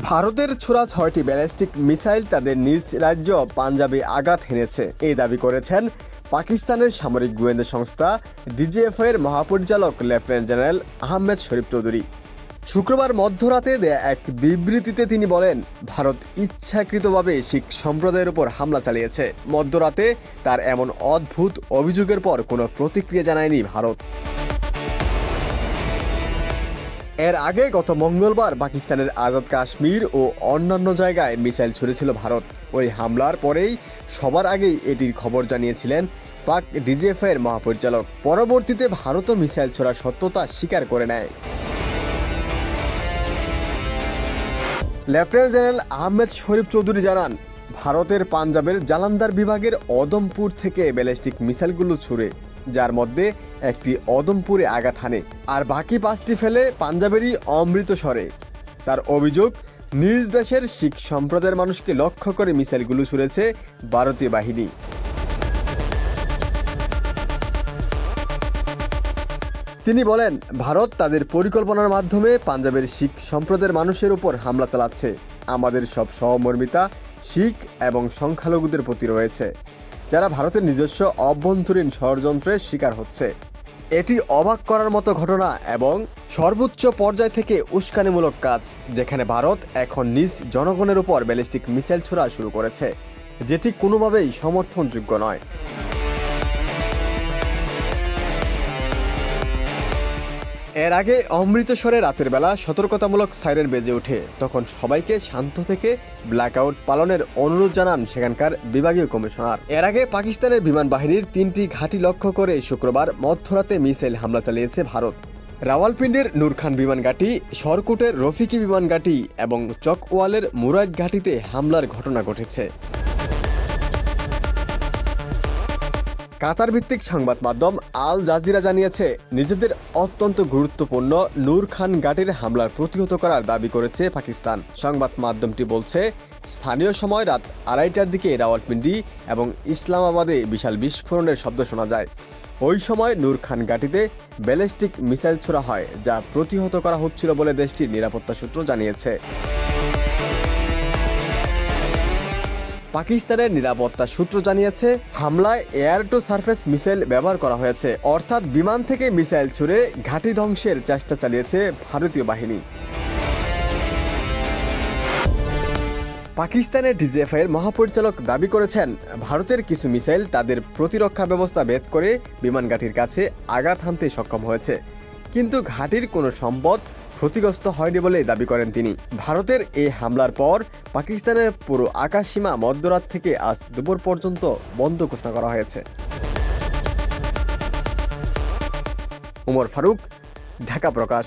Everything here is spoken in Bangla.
ভারতের ছোড়া ৬টি ব্যালিস্টিক মিসাইল তাদের নিজ রাজ্য পাঞ্জাবে আঘাত হেনেছে এই দাবি করেছেন পাকিস্তানের সামরিক গোয়েন্দা সংস্থা ডিজিএফআই এর মহাপরিচালক লেফটেন্যান্ট জেনারেল আহমেদ শরীফ চৌধুরী। শুক্রবার মধ্যরাতে দেয়া এক বিবৃতিতে তিনি বলেন, ভারত ইচ্ছাকৃতভাবে শিখ সম্প্রদায়ের উপর হামলা চালিয়েছে। মধ্যরাতে তার এমন অদ্ভুত অভিযোগের পর কোনো প্রতিক্রিয়া জানায়নি ভারত। এর আগে গত মঙ্গলবার পাকিস্তানের আজাদ কাশ্মীর ও অন্যান্য জায়গায় মিসাইল ছুড়েছিল ভারত। ওই হামলার পরেই সবার আগেই এটির খবর জানিয়েছিলেন পাক ডিজিএফআই এর মহাপরিচালক। পরবর্তীতে ভারতও মিসাইল ছোড়ার সত্যতা স্বীকার করে নেয়। লেফটেন্যান্ট জেনারেল আহমেদ শরীফ চৌধুরী জানান, ভারতের পাঞ্জাবের জালান্দার বিভাগের অদমপুর থেকে ব্যালিস্টিক মিসাইলগুলো ছুড়ে, যার মধ্যে একটি অদমপুরে আঘাত হানে আর বাকি 5টি ফেলে পাঞ্জাবেরই অমৃতসরে। তার অভিযোগ, নিজ দেশের শিখ সম্প্রদায়ের মানুষকে লক্ষ্য করে মিসাইলগুলো ছুড়েছে ভারতীয় বাহিনী। তিনি বলেন, ভারত তাদের পরিকল্পনার মাধ্যমে পাঞ্জাবের শিখ সম্প্রদায়ের মানুষের উপর হামলা চালাচ্ছে। আমাদের সব সহমর্মিতা শিখ এবং সংখ্যালঘুদের প্রতি রয়েছে, যারা ভারতের নিজস্ব অভ্যন্তরীণ ষড়যন্ত্রের শিকার হচ্ছে। এটি অবাক করার মতো ঘটনা এবং সর্বোচ্চ পর্যায় থেকে উস্কানিমূলক কাজ, যেখানে ভারত এখন নিজ জনগণের উপর ব্যালিস্টিক মিসাইল ছোড়া শুরু করেছে, যেটি কোনোভাবেই সমর্থনযোগ্য নয়। এর আগে অমৃতসরে রাতের বেলা সতর্কতামূলক সাইরেন বেজে ওঠে। তখন সবাইকে শান্ত থেকে ব্ল্যাকআউট পালনের অনুরোধ জানান সেখানকার বিভাগীয় কমিশনার। এর আগে পাকিস্তানের বিমান বাহিনীর 3টি ঘাঁটি লক্ষ্য করে শুক্রবার মধ্যরাতে মিসাইল হামলা চালিয়েছে ভারত। রাওয়ালপিন্ডির নূর খান বিমান ঘাঁটি, সরকুটের রফিকি বিমান ঘাঁটি এবং চকওয়ালের মুরাদ ঘাঁটিতে হামলার ঘটনা ঘটেছে। কাতার ভিত্তিক সংবাদ মাধ্যম আল জাজিরা জানিয়েছে, নিজেদের অত্যন্ত গুরুত্বপূর্ণ নূর খান ঘাঁটির হামলার প্রতিহত করার দাবি করেছে পাকিস্তান। সংবাদ মাধ্যমটি বলছে, স্থানীয় সময় রাত 2:30টার দিকে রাওয়ালপিন্ডি এবং ইসলামাবাদে বিশাল বিস্ফোরণের শব্দ শোনা যায়। ওই সময় নূর খান ঘাঁটিতে ব্যালিস্টিক মিসাইল ছোড়া হয়, যা প্রতিহত করা হচ্ছিল বলে দেশটির নিরাপত্তা সূত্র জানিয়েছে। পাকিস্তানের নিরাপত্তা সূত্র জানিয়েছে, হামলায় এয়ার টু সারফেস মিসাইল ব্যবহার করা হয়েছে, অর্থাৎ বিমান থেকে মিসাইল ছুড়ে ঘাঁটি ধ্বংসের চেষ্টা চালিয়েছে ভারতীয় বাহিনী। পাকিস্তানের ডিজিএফআই এর মহাপরিচালক দাবি করেছেন, ভারতের কিছু মিসাইল তাদের প্রতিরক্ষা ব্যবস্থা ভেদ করে বিমান ঘাঁটির কাছে আঘাত হানতে সক্ষম হয়েছে, কিন্তু ঘাঁটির কোনো সম্পদ ক্ষতিগ্রস্ত হয়নি বলে দাবি করেন তিনি। ভারতের এই হামলার পর পাকিস্তানের পুরো আকাশসীমা মধ্যরাত থেকে আজ দুপুর পর্যন্ত বন্ধ ঘোষণা করা হয়েছে। ওমর ফারুক, ঢাকা প্রকাশ।